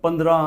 15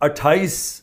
28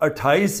28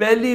1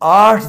8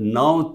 9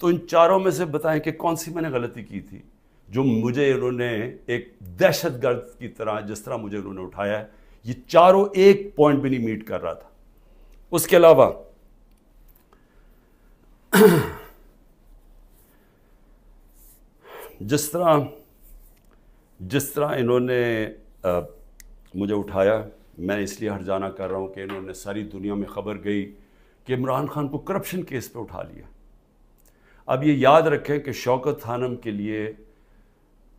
تو ان چاروں میں سے بتائیں کہ کون سی میں نے غلطی کی تھی جو مجھے انہوں نے ایک دہشت گرد کی طرح جس طرح مجھے انہوں نے اٹھایا ہے، یہ چاروں ایک پوائنٹ بھی نہیں میٹ کر رہا تھا۔ اس کے علاوہ جس طرح انہوں نے مجھے اٹھایا، میں اس لیے ہرجانہ کر رہا ہوں کہ انہوں نے ساری دنیا میں خبر گئی کہ عمران خان کو کرپشن کیس پہ اٹھا لیا۔ اب یہ یاد رکھیں کہ شوکت خانم کے لیے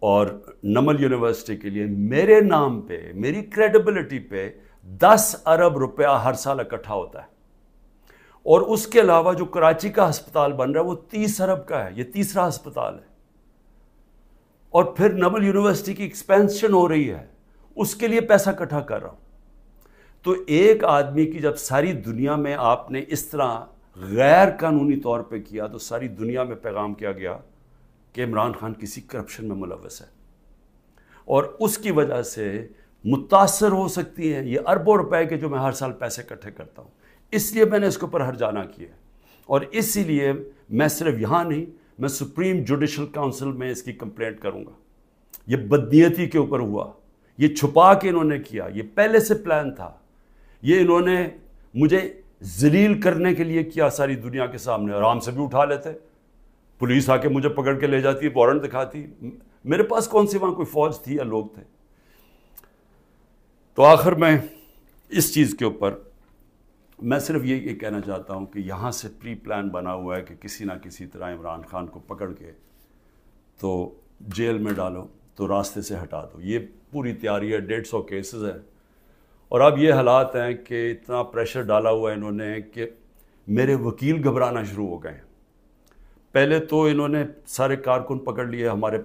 اور نمل یونیورسٹی کے لیے میرے نام پہ، میری کریڈیبلٹی پہ 10 ارب روپیہ ہر سال اکٹھا ہوتا ہے، اور اس کے علاوہ جو کراچی کا ہسپتال بن رہا ہے وہ 30 ارب کا ہے، یہ تیسرا ہسپتال ہے، اور پھر نمل یونیورسٹی کی ایکسپینشن ہو رہی ہے، اس کے لیے پیسہ اکٹھا کر رہا ہوں۔ تو ایک آدمی کی جب ساری دنیا میں آپ نے اس طرح غیر قانونی طور پہ کیا تو ساری دنیا میں پیغام کیا گیا کہ عمران خان کسی کرپشن میں ملوث ہے، اور اس کی وجہ سے متاثر ہو سکتی ہیں یہ اربوں روپے کے جو میں ہر سال پیسے اکٹھے کرتا ہوں۔ اس لیے میں نے اس کے اوپر ہرجانہ کیا ہے، اور اسی لیے میں صرف یہاں نہیں، میں سپریم جوڈیشل کاؤنسل میں اس کی کمپلینٹ کروں گا۔ یہ بدنیتی کے اوپر ہوا، یہ چھپا کے انہوں نے کیا، یہ پہلے سے پلان تھا، یہ انہوں نے مجھے ذلیل کرنے کے لیے کیا ساری دنیا کے سامنے۔ آرام سے بھی اٹھا لیتے، پولیس آ کے مجھے پکڑ کے لے جاتی، وارنٹ دکھاتی، میرے پاس کون سی وہاں کوئی فوج تھی یا لوگ تھے۔ تو آخر میں اس چیز کے اوپر میں صرف یہ کہنا چاہتا ہوں کہ یہاں سے پری پلان بنا ہوا ہے کہ کسی نہ کسی طرح عمران خان کو پکڑ کے تو جیل میں ڈالو، تو راستے سے ہٹا دو۔ یہ پوری تیاری ہے، 150 کیسز ہیں، اور اب یہ حالات ہیں کہ اتنا پریشر ڈالا ہوا ہے انہوں نے کہ میرے وکیل گھبرانا شروع ہو گئے ہیں۔ پہلے تو انہوں نے سارے کارکن پکڑ لیے ہمارے،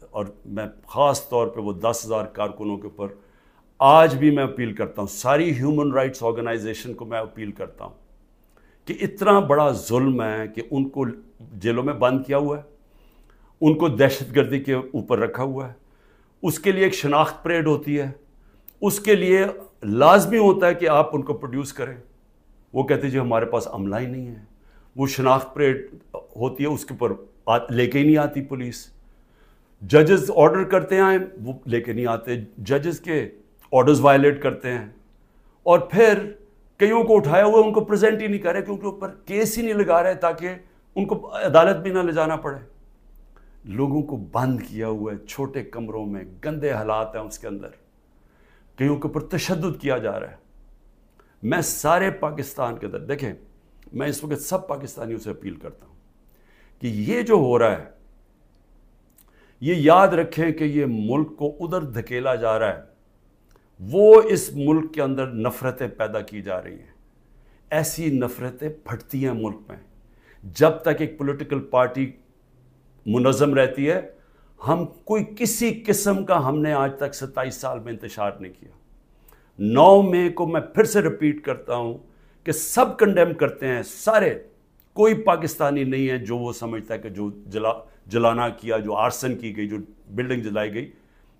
اور میں خاص طور پہ وہ 10,000 کارکنوں کے اوپر آج بھی میں اپیل کرتا ہوں، ساری ہیومن رائٹس آرگنائزیشن کو میں اپیل کرتا ہوں کہ اتنا بڑا ظلم ہے کہ ان کو جیلوں میں بند کیا ہوا ہے، ان کو دہشت گردی کے اوپر رکھا ہوا ہے، اس کے لیے ایک شناخت پریڈ ہوتی ہے، اس کے لیے لازمی ہوتا ہے کہ آپ ان کو پروڈیوس کریں۔ وہ کہتے جی ہمارے پاس عملہ ہی نہیں ہے، وہ شناخت پریڈ ہوتی ہے، اس کے اوپر لے کے ہی نہیں آتی پولیس۔ ججز آرڈر کرتے ہیں وہ لے کے نہیں آتے، ججز کے آرڈرز وائلیٹ کرتے ہیں، اور پھر کئیوں کو اٹھایا ہوا ان کو پریزنٹ ہی نہیں کر رہے کیونکہ اوپر کیس ہی نہیں لگا رہے تاکہ ان کو عدالت بھی نہ لے جانا پڑے۔ لوگوں کو بند کیا ہوا ہے چھوٹے کمروں میں، گندے حالات ہیں اس کے اندر، کئیوں کے اوپر تشدد کیا جا رہا ہے۔ میں سارے پاکستان کے اندر، دیکھیں میں اس وقت سب پاکستانیوں سے اپیل کرتا ہوں کہ یہ جو ہو رہا ہے یہ یاد رکھیں کہ یہ ملک کو ادھر دھکیلا جا رہا ہے، وہ اس ملک کے اندر نفرتیں پیدا کی جا رہی ہیں، ایسی نفرتیں پھٹتی ہیں ملک میں۔ جب تک ایک پولیٹیکل پارٹی منظم رہتی ہے، ہم کوئی کسی قسم کا ہم نے آج تک 27 سال میں انتشار نہیں کیا۔ 9 مئی کو میں پھر سے ریپیٹ کرتا ہوں کہ سب کنڈیم کرتے ہیں، سارے، کوئی پاکستانی نہیں ہے جو وہ سمجھتا ہے کہ جو جلانا کیا، جو آرسن کی گئی، جو بلڈنگ جلائی گئی،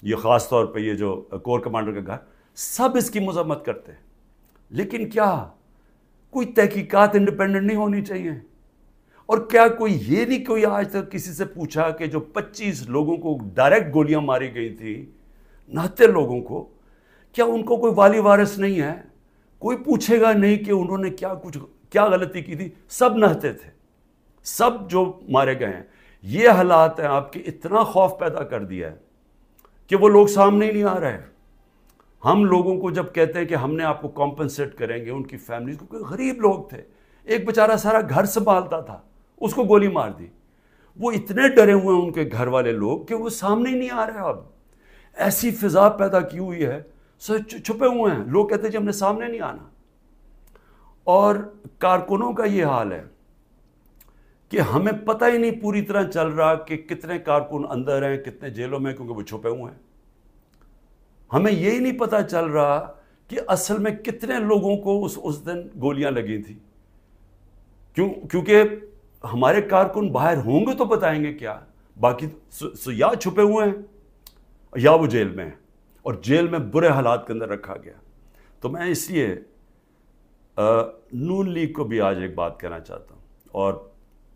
یہ خاص طور پہ یہ جو کور کمانڈر کا گھر، سب اس کی مذمت کرتے ہیں۔ لیکن کیا کوئی تحقیقات انڈیپینڈنٹ نہیں ہونی چاہیے؟ اور کیا کوئی یہ نہیں کوئی آج تک کسی سے پوچھا کہ جو 25 لوگوں کو ڈائریکٹ گولیاں ماری گئی تھی، نہتے لوگوں کو، کیا ان کو کوئی والی وارث نہیں ہے؟ کوئی پوچھے گا نہیں کہ انہوں نے کیا غلطی کی تھی؟ سب نہتے تھے، سب جو مارے گئے ہیں۔ یہ حالات ہیں آپ کے اتنا خوف پیدا کر دیا ہے کہ وہ لوگ سامنے ہی نہیں آ رہے۔ ہم لوگوں کو جب کہتے ہیں کہ ہم نے آپ کو کمپنسیٹ کریں گے، ان کی فیملیز کو، کوئی غریب لوگ تھے، ایک بیچارہ سارا گھر سنبھالتا تھا، اس کو گولی مار دی، وہ اتنے ڈرے ہوئے ہیں ان کے گھر والے لوگ کہ وہ سامنے ہی نہیں آ رہے۔ اب ایسی فضا پیدا کی ہوئی ہے، چھپے ہوئے ہیں، لوگ کہتے ہیں جی ہم نے سامنے نہیں آنا۔ اور کارکنوں کا یہ حال ہے کہ ہمیں پتہ ہی نہیں پوری طرح چل رہا کہ کتنے کارکن اندر ہیں، کتنے جیلوں میں، کیونکہ وہ چھپے ہوئے ہیں۔ ہمیں یہی نہیں پتہ چل رہا کہ اصل میں کتنے لوگوں کو اس دن گولیاں لگی تھی، کیونکہ ہمارے کارکن باہر ہوں گے تو بتائیں گے کیا، باقی یا چھپے ہوئے ہیں یا وہ جیل میں ہیں، اور جیل میں برے حالات کے اندر رکھا گیا۔ تو میں اس لیے نون لیگ کو بھی آج ایک بات کہنا چاہتا ہوں، اور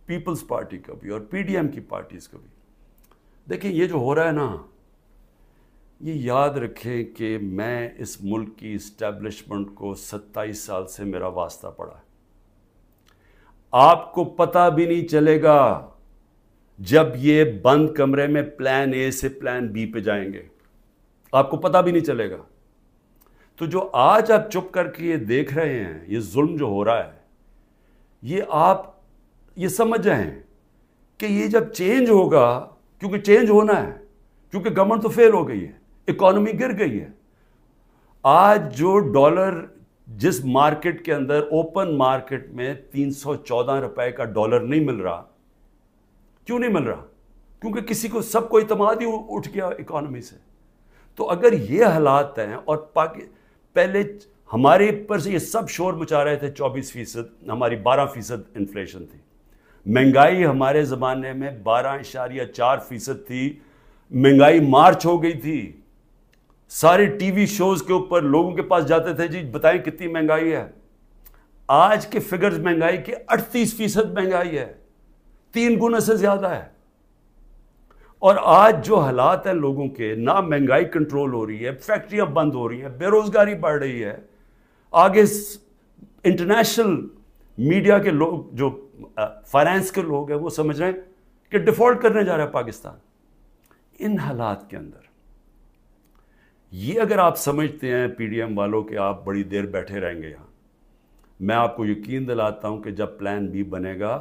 پیپلز پارٹی کا بھی اور پی ڈی ایم کی پارٹیز کا بھی. دیکھیں یہ جو ہو رہا ہے نا، یہ یاد رکھیں کہ میں اس ملک کی اسٹیبلشمنٹ کو 27 سال سے میرا واسطہ پڑا ہے. آپ کو پتہ بھی نہیں چلے گا جب یہ بند کمرے میں پلان اے سے پلان بی پہ جائیں گے، آپ کو پتہ بھی نہیں چلے گا. تو جو آج آپ چپ کر کے یہ دیکھ رہے ہیں، یہ ظلم جو ہو رہا ہے، یہ آپ یہ سمجھ جائیں کہ یہ جب چینج ہوگا، کیونکہ چینج ہونا ہے، کیونکہ گورنمنٹ تو فیل ہو گئی ہے، اکانومی گر گئی ہے. آج جو ڈالر جس مارکیٹ کے اندر اوپن مارکیٹ میں 314 روپے کا ڈالر نہیں مل رہا، کیوں نہیں مل رہا؟ کیونکہ کسی کو سب کو اعتماد ہی اٹھ گیا اکانومی سے. تو اگر یہ حالات ہیں اور پہلے ہمارے پر سے یہ سب شور مچا رہے تھے 24%، ہماری 12% انفلیشن تھی. مہنگائی ہمارے زمانے میں 12.4% تھی. مہنگائی مارچ ہو گئی تھی. سارے ٹی وی شوز کے اوپر لوگوں کے پاس جاتے تھے، جی بتائیں کتنی مہنگائی ہے. آج کے فگرز مہنگائی کے 38% مہنگائی ہے، 3 گنا سے زیادہ ہے. اور آج جو حالات ہیں لوگوں کے، نہ مہنگائی کنٹرول ہو رہی ہے، فیکٹریاں بند ہو رہی ہیں، بے روزگاری بڑھ رہی ہے. آگے انٹرنیشنل میڈیا کے لوگ، جو فائنانس کے لوگ ہیں، وہ سمجھ رہے ہیں کہ ڈیفالٹ کرنے جا رہا ہے پاکستان. ان حالات کے اندر یہ اگر آپ سمجھتے ہیں پی ڈی ایم والوں کہ آپ بڑی دیر بیٹھے رہیں گے یہاں، میں آپ کو یقین دلاتا ہوں کہ جب پلان بی بنے گا،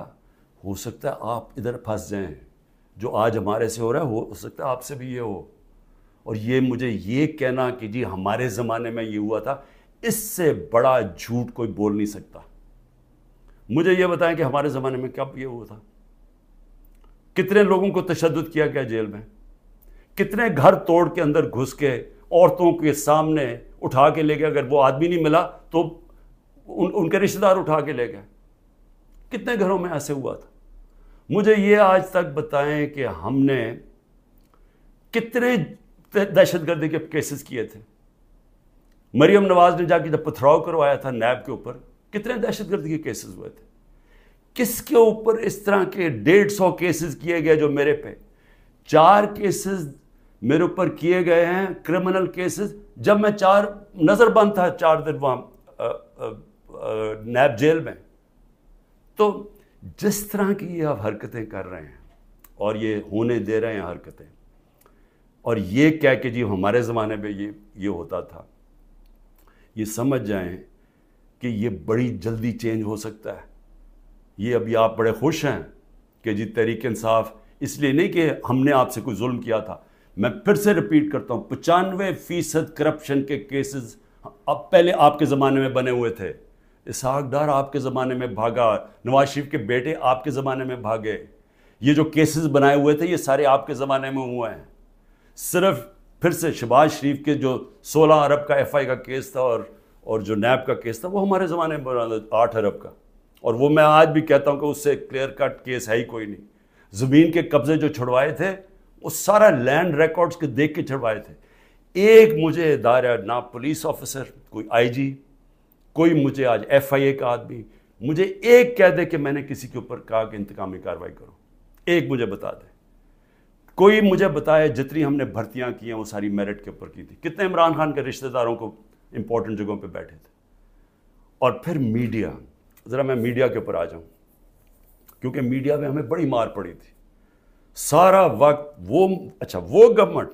ہو سکتا ہے آپ ادھر پھنس جائیں. جو آج ہمارے سے ہو رہا ہے ہو سکتا ہے آپ سے بھی یہ ہو. اور یہ مجھے یہ کہنا کہ جی ہمارے زمانے میں یہ ہوا تھا، اس سے بڑا جھوٹ کوئی بول نہیں سکتا. مجھے یہ بتائیں کہ ہمارے زمانے میں کب یہ ہوا تھا؟ کتنے لوگوں کو تشدد کیا گیا جیل میں؟ کتنے گھر توڑ کے اندر گھس کے عورتوں کے سامنے اٹھا کے لے گئے؟ اگر وہ آدمی نہیں ملا تو ان کے رشتہ دار اٹھا کے لے گئے. کتنے گھروں میں ایسے ہوا تھا؟ مجھے یہ آج تک بتائیں کہ ہم نے کتنے دہشت گردی کے کیسز کیے تھے. مریم نواز نے جا کے جب پتھراؤ کروایا تھا نیب کے اوپر، کتنے دہشت گردی کے کیسز ہوئے تھے. کس کے اوپر اس طرح کے 150 کیسز کیے گئے جو میرے پہ 4 کیسز میرے اوپر کیے گئے ہیں، کرمنل کیسز، جب میں نظر بند تھا 4 دن وہاں نیب جیل میں. تو جس طرح کی یہ آپ حرکتیں کر رہے ہیں اور یہ ہونے دے رہے ہیں حرکتیں، اور یہ کہہ کہ جی ہمارے زمانے میں یہ ہوتا تھا، یہ سمجھ جائیں کہ یہ بڑی جلدی چینج ہو سکتا ہے. یہ ابھی آپ بڑے خوش ہیں کہ جی تحریک انصاف، اس لیے نہیں کہ ہم نے آپ سے کوئی ظلم کیا تھا. میں پھر سے ریپیٹ کرتا ہوں، 95% کرپشن کے کیسز اب پہلے آپ کے زمانے میں بنے ہوئے تھے. اسحاق ڈار آپ کے زمانے میں بھاگا، نواز شریف کے بیٹے آپ کے زمانے میں بھاگے. یہ جو کیسز بنائے ہوئے تھے یہ سارے آپ کے زمانے میں ہوئے ہیں. صرف پھر سے شہباز شریف کے جو 16 ارب کا ایف آئی کا کیس تھا اور جو نیب کا کیس تھا، وہ ہمارے زمانے میں بنا 8 ارب کا. اور وہ میں آج بھی کہتا ہوں کہ اس سے کلیئر کٹ کیس ہے ہی کوئی نہیں. زمین کے قبضے جو چھڑوائے تھے وہ سارا لینڈ ریکارڈز کے دیکھ کے چھڑوائے تھے. ایک مجھے ادارہ، نہ پولیس آفیسر، کوئی آئی جی، کوئی مجھے آج ایف آئی اے کا آدمی مجھے ایک کہہ دے کہ میں نے کسی کے اوپر کہا کہ انتقامی کارروائی کرو، ایک مجھے بتا دے. کوئی مجھے بتائے جتنی ہم نے بھرتیاں کی ہیں وہ ساری میرٹ کے اوپر کی تھی. کتنے عمران خان کے رشتہ داروں کو امپورٹنٹ جگہوں پہ بیٹھے تھے. اور پھر میڈیا، ذرا میں میڈیا کے اوپر آ جاؤں، کیونکہ میڈیا میں ہمیں بڑی مار پڑی تھی سارا وقت. وہ گورنمنٹ،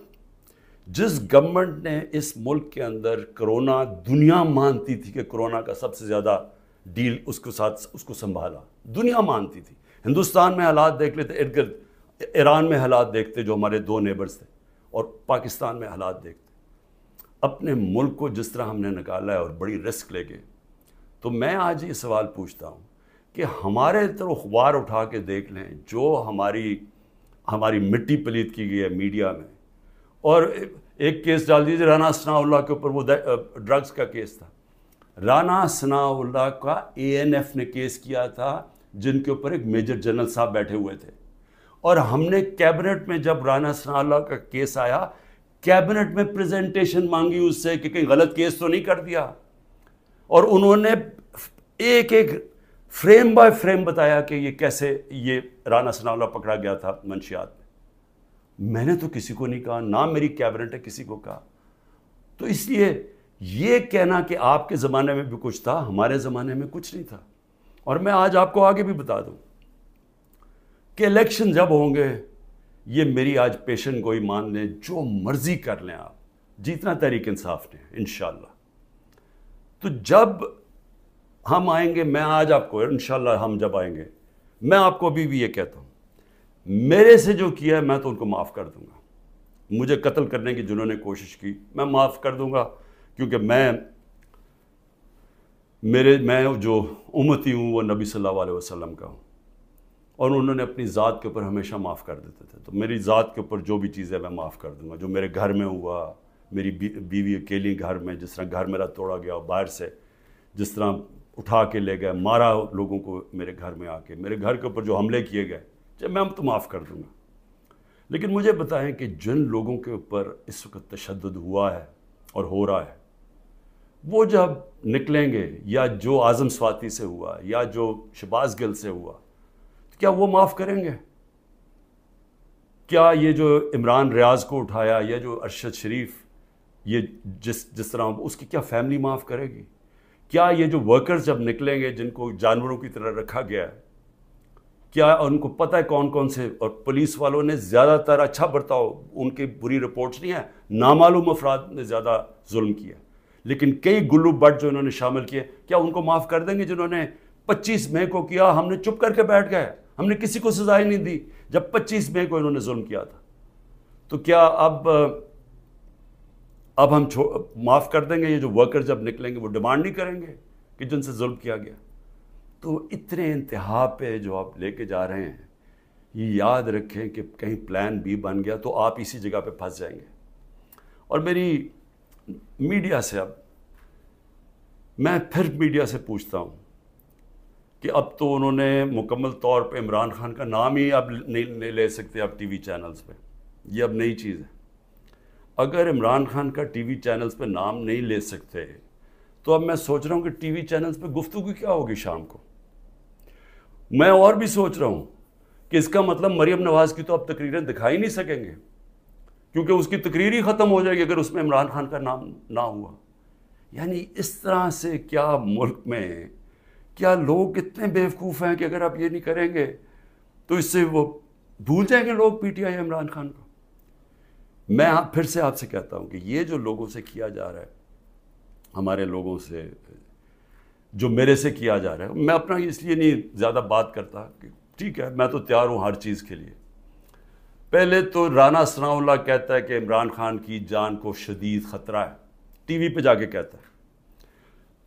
جس گورنمنٹ نے اس ملک کے اندر کرونا، دنیا مانتی تھی کہ کرونا کا سب سے زیادہ ڈیل اس کو سنبھالا، دنیا مانتی تھی. ہندوستان میں حالات دیکھ لیتے، ارد گرد ایران میں حالات دیکھتے جو ہمارے 2 نیبرز تھے، اور پاکستان میں حالات دیکھتے. اپنے ملک کو جس طرح ہم نے نکالا ہے اور بڑی رسک لے کے، تو میں آج یہ سوال پوچھتا ہوں کہ ہمارے طرف اخبار اٹھا کے دیکھ لیں جو ہماری مٹی پلیت کی گئی ہے میڈیا میں. اور ایک کیس ڈال دیجیے رانا ثناء اللہ کے اوپر، وہ ڈرگز کا کیس تھا. رانا ثناء اللہ کا اے این ایف نے کیس کیا تھا، جن کے اوپر ایک میجر جنرل صاحب بیٹھے ہوئے تھے. اور ہم نے کیبنٹ میں جب رانا ثناء اللہ کا کیس آیا، کیبنٹ میں پریزنٹیشن مانگی اس سے کہ کہیں غلط کیس تو نہیں کر دیا. اور انہوں نے ایک فریم بائی فریم بتایا کہ یہ کیسے یہ رانا ثناءاللہ پکڑا گیا تھا منشیات میں نے تو کسی کو نہیں کہا، نہ میری کیبنٹ نے کسی کو کہا. تو اس لیے یہ کہنا کہ آپ کے زمانے میں بھی کچھ تھا، ہمارے زمانے میں کچھ نہیں تھا. اور میں آج آپ کو آگے بھی بتا دوں کہ الیکشن جب ہوں گے، یہ میری آج پیشن گوئی مان لیں، جو مرضی کر لیں آپ، جیتنا تحریک انصاف نے انشاءاللہ. تو جب ہم آئیں گے، میں آج آپ کو انشاءاللہ ہم جب آئیں گے، میں آپ کو ابھی بھی یہ کہتا ہوں، میرے سے جو کیا ہے میں تو ان کو معاف کر دوں گا. مجھے قتل کرنے کی جنہوں نے کوشش کی میں معاف کر دوں گا، کیونکہ میں جو امتی ہوں وہ نبی صلی اللہ علیہ وسلم کا ہوں، اور انہوں نے اپنی ذات کے اوپر ہمیشہ معاف کر دیتے تھے. تو میری ذات کے اوپر جو بھی چیزیں میں معاف کر دوں گا. جو میرے گھر میں ہوا، میری بیوی اکیلی گھر میں، جس طرح گھر میرا توڑا گیا باہر سے، جس طرح اٹھا کے لے گئے، مارا لوگوں کو میرے گھر میں آ کے، میرے گھر کے اوپر جو حملے کیے گئے، جب میں تو معاف کر دوں گا. لیکن مجھے بتائیں کہ جن لوگوں کے اوپر اس وقت تشدد ہوا ہے اور ہو رہا ہے، وہ جب نکلیں گے، یا جو اعظم سواتی سے ہوا، یا جو شہباز گل سے ہوا، تو کیا وہ معاف کریں گے؟ کیا یہ جو عمران ریاض کو اٹھایا، یا جو ارشد شریف، یہ جس طرح اس کی کیا فیملی معاف کرے گی؟ کیا یہ جو ورکرز جب نکلیں گے جن کو جانوروں کی طرح رکھا گیا ہے، کیا ان کو پتہ ہے کون کون سے؟ اور پولیس والوں نے زیادہ تر اچھا برتاؤ، ان کی بری رپورٹس نہیں ہیں، نامعلوم افراد نے زیادہ ظلم کیا، لیکن کئی گلو بٹ جو انہوں نے شامل کیے، کیا ان کو معاف کر دیں گے؟ جنہوں نے 25 مئی کو کیا، ہم نے چپ کر کے بیٹھ گئے، ہم نے کسی کو سزا ہی نہیں دی جب 25 مئی کو انہوں نے ظلم کیا تھا. تو کیا اب ہم معاف کر دیں گے؟ یہ جو ورکر جب نکلیں گے وہ ڈیمانڈ نہیں کریں گے کہ جن سے ظلم کیا گیا؟ تو اتنے انتہا پہ جو آپ لے کے جا رہے ہیں، یہ یاد رکھیں کہ کہیں پلان بی بن گیا تو آپ اسی جگہ پہ پھنس جائیں گے. اور میری میڈیا سے، اب میں پھر میڈیا سے پوچھتا ہوں کہ اب تو انہوں نے مکمل طور پہ عمران خان کا نام ہی اب نہیں لے سکتے اب ٹی وی چینلز پہ، یہ اب نئی چیز ہے. اگر عمران خان کا ٹی وی چینلز پہ نام نہیں لے سکتے تو اب میں سوچ رہا ہوں کہ ٹی وی چینلز پہ گفتگو کیا ہوگی شام کو. میں اور بھی سوچ رہا ہوں کہ اس کا مطلب مریم نواز کی تو اب تقریریں دکھائی نہیں سکیں گے، کیونکہ اس کی تقریر ہی ختم ہو جائے گی اگر اس میں عمران خان کا نام نہ ہوا. یعنی اس طرح سے کیا ملک میں، کیا لوگ اتنے بیوقوف ہیں کہ اگر آپ یہ نہیں کریں گے تو اس سے وہ بھول جائیں گے لوگ P T I Imran Khan کو. میں پھر سے آپ سے کہتا ہوں کہ یہ جو لوگوں سے کیا جا رہا ہے، ہمارے لوگوں سے جو میرے سے کیا جا رہا ہے، میں اپنا اس لیے نہیں زیادہ بات کرتا کہ ٹھیک ہے میں تو تیار ہوں ہر چیز کے لیے. پہلے تو رانا ثناءاللہ کہتا ہے کہ عمران خان کی جان کو شدید خطرہ ہے، ٹی وی پہ جا کے کہتا ہے.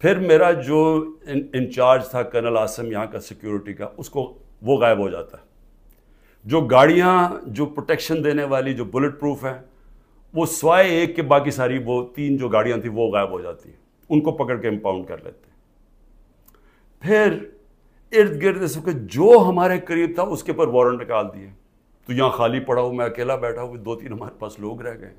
پھر میرا جو انچارج تھا کرنل عاصم یہاں کا سیکیورٹی کا، وہ غائب ہو جاتا ہے. جو گاڑیاں جو پروٹیکشن دینے والی جو بلٹ پروف ہیں، وہ سوائے ایک کے باقی ساری وہ 3 جو گاڑیاں تھیں وہ غائب ہو جاتی ہیں، ان کو پکڑ کے امپاؤنڈ کر لیتے ہیں. پھر ارد گرد اس وقت جو ہمارے قریب تھا اس کے اوپر وارنٹ نکال دیے. تو یہاں خالی پڑا ہوں، میں اکیلا بیٹھا ہوں، 2-3 ہمارے پاس لوگ رہ گئے.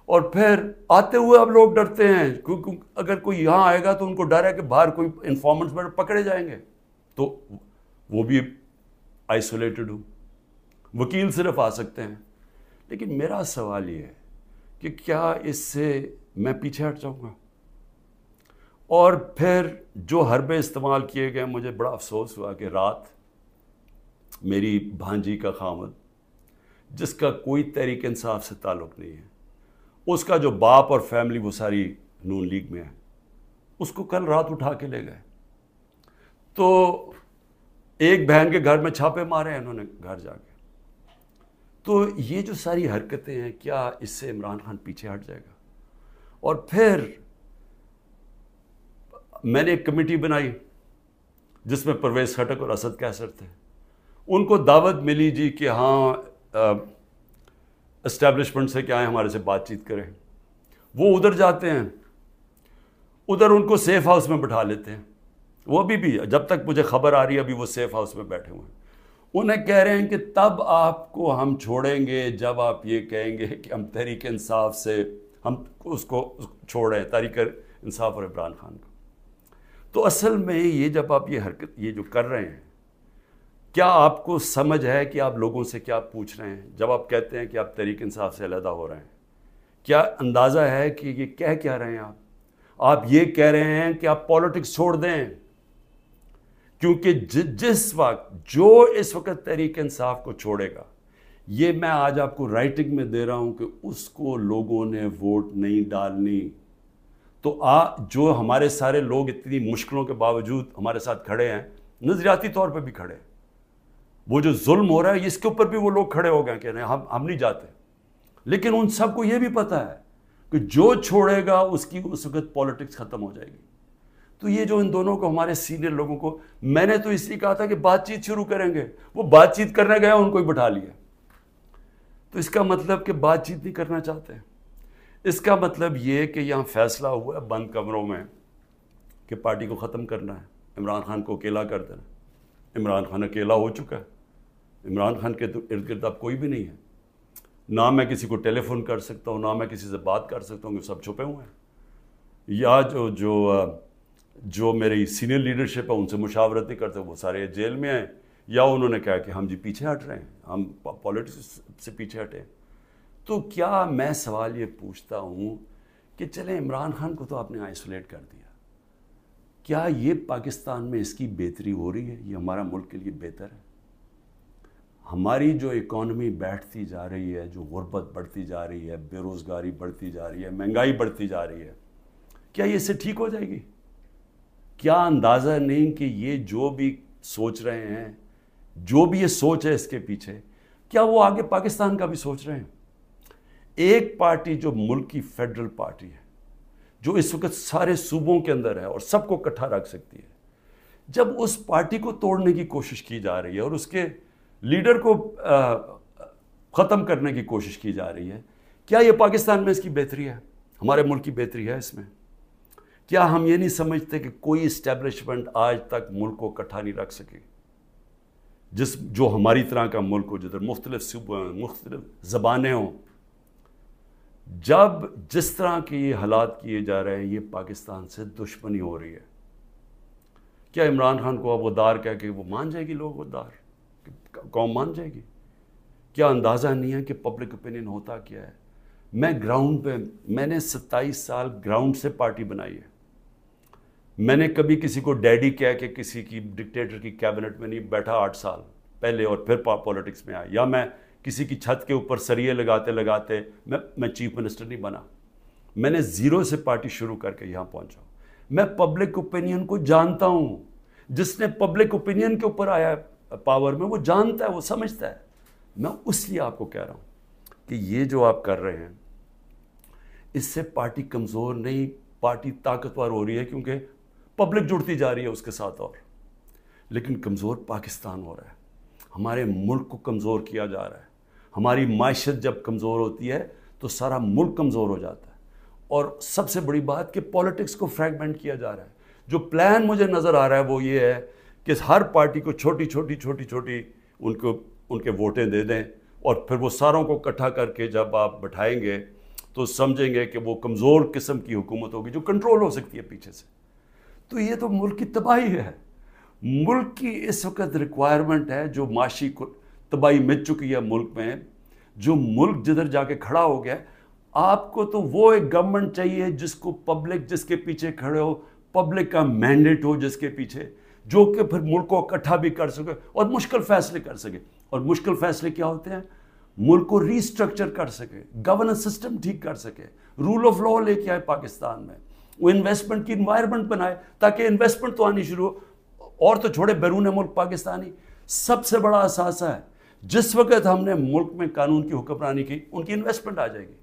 اور پھر آتے ہوئے اب لوگ ڈرتے ہیں، کیونکہ اگر کوئی یہاں آئے گا تو ان کو ڈر ہے کہ باہر کوئی انفارمنٹس پکڑے جائیں گے، تو وہ بھی آئسولیٹڈ ہوں. وکیل صرف آ سکتے ہیں. لیکن میرا سوال یہ ہے کہ کیا اس سے میں پیچھے ہٹ جاؤں گا؟ اور پھر جو حربے استعمال کیے گئے، مجھے بڑا افسوس ہوا کہ رات میری بھانجی کا خامد، جس کا کوئی تحریک انصاف سے تعلق نہیں ہے، اس کا جو باپ اور فیملی وہ ساری نون لیگ میں ہے، اس کو کل رات اٹھا کے لے گئے. تو ایک بہن کے گھر میں چھاپے مارے ہیں انہوں نے گھر جا کے. تو یہ جو ساری حرکتیں ہیں، کیا اس سے عمران خان پیچھے ہٹ جائے گا؟ اور پھر میں نے ایک کمیٹی بنائی جس میں پرویز خٹک اور اسد کیسر تھے. ان کو دعوت ملی جی کہ ہاں اسٹیبلشمنٹ سے کیا ہے ہمارے سے بات چیت کریں. وہ ادھر جاتے ہیں، ادھر ان کو سیف ہاؤس میں بٹھا لیتے ہیں. وہ بھی جب تک مجھے خبر آ رہی ہے ابھی وہ سیف ہاؤس میں بیٹھے ہوئے ہیں. انہیں کہہ رہے ہیں کہ تب آپ کو ہم چھوڑیں گے جب آپ یہ کہیں گے کہ ہم تحریک انصاف سے ہم اس کو چھوڑ رہے ہیں، تحریک انصاف اور عمران خان کو. تو اصل میں یہ جب آپ یہ حرکت یہ جو کر رہے ہیں، کیا آپ کو سمجھ ہے کہ آپ لوگوں سے کیا پوچھ رہے ہیں جب آپ کہتے ہیں کہ آپ تحریک انصاف سے علیحدہ ہو رہے ہیں؟ کیا اندازہ ہے کہ یہ کہہ کیا رہے ہیں آپ یہ کہہ رہے ہیں کہ آپ پالیٹکس چھوڑ دیں، کیونکہ جس وقت جو اس وقت تحریک انصاف کو چھوڑے گا، یہ میں آج آپ کو رائٹنگ میں دے رہا ہوں کہ اس کو لوگوں نے ووٹ نہیں ڈالنی، تو جو ہمارے سارے لوگ اتنی مشکلوں کے باوجود ہمارے ساتھ کھڑے ہیں، نظریاتی طور پہ بھی کھڑے ہیں، وہ جو ظلم ہو رہا ہے اس کے اوپر بھی وہ لوگ کھڑے ہو گئے کہ ہم نہیں جاتے، لیکن ان سب کو یہ بھی پتہ ہے کہ جو چھوڑے گا اس کی اس وقت پالیٹکس ختم ہو جائے گی۔ تو یہ جو ان دونوں کو، ہمارے سینئر لوگوں کو، میں نے تو اس لیے کہا تھا کہ بات چیت شروع کریں گے، وہ بات چیت کرنے گیا ان کو ہی بٹھا لیا، تو اس کا مطلب کہ بات چیت نہیں کرنا چاہتے۔ اس کا مطلب یہ کہ یہاں فیصلہ ہوا ہے بند کمروں میں کہ پارٹی کو ختم کرنا ہے، عمران خان کو اکیلا کر دینا۔ عمران خان اکیلا ہو چکا ہے، عمران خان کے ارد گرد اب کوئی بھی نہیں ہے، نہ میں کسی کو ٹیلی فون کر سکتا ہوں، نہ میں کسی سے بات کر سکتا ہوں، کہ سب چھپے ہوئے ہیں، یا جو میری سینئر لیڈرشپ ہے ان سے مشاورت نہیں کرتے، وہ سارے جیل میں ہیں، یا انہوں نے کہا کہ ہم جی پیچھے ہٹ رہے ہیں، ہم پالیٹکس سے پیچھے ہٹے۔ تو کیا میں سوال یہ پوچھتا ہوں کہ چلیں عمران خان کو تو آپ نے آئسولیٹ کر دیا، کیا یہ پاکستان میں اس کی بہتری ہو رہی ہے؟ یہ ہمارا ملک کے لیے بہتر ہے؟ ہماری جو اکانومی بیٹھتی جا رہی ہے، جو غربت بڑھتی جا رہی ہے، بے روزگاری بڑھتی جا رہی ہے، مہنگائی بڑھتی جا رہی ہے، کیا یہ اس سے ٹھیک ہو جائے گی؟ کیا اندازہ نہیں کہ یہ جو بھی سوچ رہے ہیں، جو بھی یہ سوچ ہے اس کے پیچھے، کیا وہ آگے پاکستان کا بھی سوچ رہے ہیں؟ ایک پارٹی جو ملک کی فیڈرل پارٹی ہے، جو اس وقت سارے صوبوں کے اندر ہے اور سب کو اکٹھا رکھ سکتی ہے، جب اس پارٹی کو توڑنے کی کوشش کی جا رہی ہے اور اس کے لیڈر کو ختم کرنے کی کوشش کی جا رہی ہے، کیا یہ پاکستان میں اس کی بہتری ہے؟ ہمارے ملک کی بہتری ہے اس میں؟ کیا ہم یہ نہیں سمجھتے کہ کوئی اسٹیبلشمنٹ آج تک ملک کو اکٹھا نہیں رکھ سکی، جو ہماری طرح کا ملک ہو، جدھر مختلف صوبے ہوں، مختلف زبانیں ہوں؟ جب جس طرح کے یہ حالات کیے جا رہے ہیں، یہ پاکستان سے دشمنی ہو رہی ہے، کیا عمران خان کو اب غدار کہہ کے وہ مان جائے گی؟ لوگ غدار قوم مان جائے گی؟ کیا اندازہ نہیں ہے کہ پبلک اوپینین ہوتا کیا ہے؟ میں گراؤنڈ پہ، میں نے 27 سال گراؤنڈ سے پارٹی بنائی ہے، میں نے کبھی کسی کو ڈیڈی کہہ کے کسی کی ڈکٹیٹر کی کیبنٹ میں نہیں بیٹھا 8 سال پہلے اور پھر پالیٹکس میں آیا، یا میں کسی کی چھت کے اوپر سریے لگاتے لگاتے میں چیف منسٹر نہیں بنا، میں نے زیرو سے پارٹی شروع کر کے یہاں پہنچا ہوں۔ میں پبلک اوپینین کو جانتا ہوں، جس نے پبلک اوپینین کے اوپر آیا پاور میں، وہ جانتا ہے، وہ سمجھتا ہے۔ میں اس لیے آپ کو کہہ رہا ہوں کہ یہ جو آپ کر رہے ہیں، اس سے پارٹی کمزور نہیں، پارٹی طاقتور ہو رہی ہے، کیونکہ پبلک جڑتی جا رہی ہے اس کے ساتھ، اور لیکن کمزور پاکستان ہو رہا ہے، ہمارے ملک کو کمزور کیا جا رہا ہے۔ ہماری معیشت جب کمزور ہوتی ہے تو سارا ملک کمزور ہو جاتا ہے، اور سب سے بڑی بات کہ پالیٹکس کو فریگمنٹ کیا جا رہا ہے۔ جو پلان مجھے نظر آ رہا ہے وہ یہ ہے کہ ہر پارٹی کو چھوٹی چھوٹی ان کے ووٹیں دے دیں، اور پھر وہ ساروں کو اکٹھا کر کے جب آپ بٹھائیں گے تو سمجھیں گے کہ وہ کمزور قسم کی حکومت ہوگی جو کنٹرول ہو سکتی ہے پیچھے سے۔ تو یہ تو ملک کی تباہی ہے، ملک کی اس وقت ریکوائرمنٹ ہے، جو معاشی تباہی مچ چکی ہے ملک میں، جو ملک جدھر جا کے کھڑا ہو گیا۔ آپ کو تو وہ ایک گورنمنٹ چاہیے جس کو پبلک، جس کے پیچھے کھڑے ہو، پبلک کا مینڈیٹ ہو جس کے پیچھے، جو کہ پھر ملک کو اکٹھا بھی کر سکے اور مشکل فیصلے کر سکے۔ اور مشکل فیصلے کیا ہوتے ہیں؟ ملک کو ری اسٹرکچر کر سکے، گورننس سسٹم ٹھیک کر سکے، رول آف لا لے کے آئے پاکستان میں، وہ انویسٹمنٹ کی انوائرمنٹ بنائے تاکہ انویسٹمنٹ تو آنی شروع ہو، اور تو چھوڑے بیرون ملک پاکستانی سب سے بڑا اثاثہ ہے۔ جس وقت ہم نے ملک میں قانون کی حکمرانی کی، ان کی انویسٹمنٹ آ جائے گی،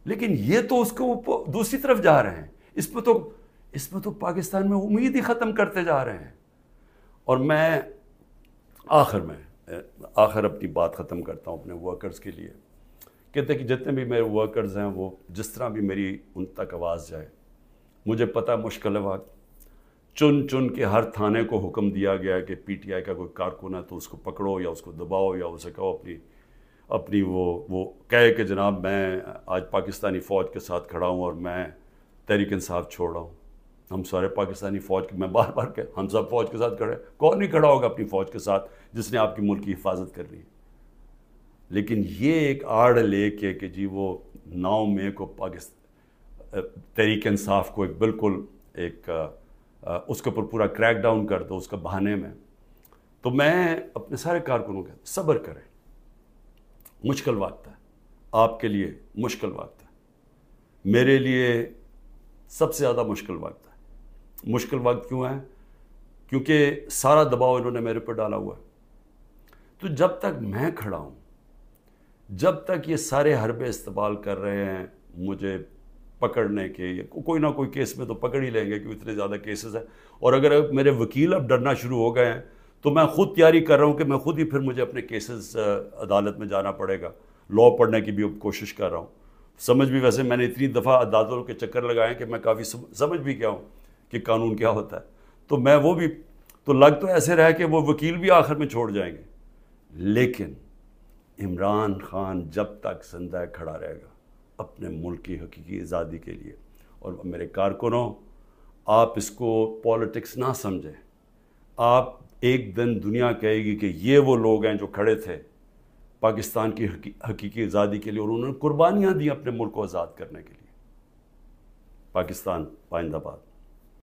لیکن یہ تو اس کو دوسری طرف جا رہے ہیں، اس میں تو پاکستان میں امید ہی ختم کرتے جا رہے ہیں۔ اور میں آخر اپنی بات ختم کرتا ہوں اپنے ورکرز کے لیے، کہتے ہیں کہ جتنے بھی میرے ورکرز ہیں وہ جس طرح بھی میری ان تک آواز جائے، مجھے پتہ مشکل ہے وقت، چن کے ہر تھانے کو حکم دیا گیا کہ پی ٹی آئی کا کوئی کارکن ہے تو اس کو پکڑو یا اس کو دباؤ یا اسے کہو اپنی وہ کہے کہ جناب میں آج پاکستانی فوج کے ساتھ کھڑا ہوں اور میں تحریک انصاف چھوڑ رہا ہوں۔ ہم سارے پاکستانی فوج کے، میں بار بار کہ ہم سب فوج کے ساتھ کھڑے، کون نہیں کھڑا ہوگا اپنی فوج کے ساتھ جس نے آپ کی ملک کی حفاظت کرنی ہے؟ لیکن یہ ایک آڑ لے کے کہ جی وہ 9 مئی کو تحریک انصاف کو ایک بالکل ایک اس کے اوپر پورا کریک ڈاؤن کر دو اس کا بہانے میں، تو میں اپنے سارے کارکنوں کے صبر کریں، مشکل وقت ہے، آپ کے لیے مشکل وقت ہے، میرے لیے سب سے زیادہ مشکل وقت ہے۔ مشکل وقت کیوں ہے؟ کیونکہ سارا دباؤ انہوں نے میرے پر ڈالا ہوا ہے۔ تو جب تک میں کھڑا ہوں، جب تک یہ سارے حربے استعمال کر رہے ہیں مجھے پکڑنے کے، کوئی نہ کوئی کیس میں تو پکڑ ہی لیں گے کیونکہ اتنے زیادہ کیسز ہیں، اور اگر میرے وکیل اب ڈرنا شروع ہو گئے ہیں تو میں خود تیاری کر رہا ہوں کہ میں خود ہی پھر مجھے اپنے کیسز عدالت میں جانا پڑے گا، لاء پڑھنے کی بھی کوشش کر رہا ہوں۔ سمجھ بھی ویسے میں نے اتنی دفعہ عدالتوں کے چکر لگائے ہیں کہ میں کافی سمجھ بھی گیا ہوں کہ قانون کیا ہوتا ہے، تو میں وہ بھی تو لگ تو ایسے رہا کہ وہ وکیل بھی آخر میں چھوڑ جائیں گے، لیکن عمران خان جب تک زندہ کھڑا رہے گا اپنے ملک کی حقیقی آزادی کے لیے۔ اور میرے کارکنوں، آپ اس کو پالیٹکس نہ سمجھیں، آپ ایک دن دنیا کہے گی کہ یہ وہ لوگ ہیں جو کھڑے تھے پاکستان کی حقیقی آزادی کے لیے اور انہوں نے قربانیاں دی اپنے ملک کو آزاد کرنے کے لیے۔ پاکستان پائندہ باد۔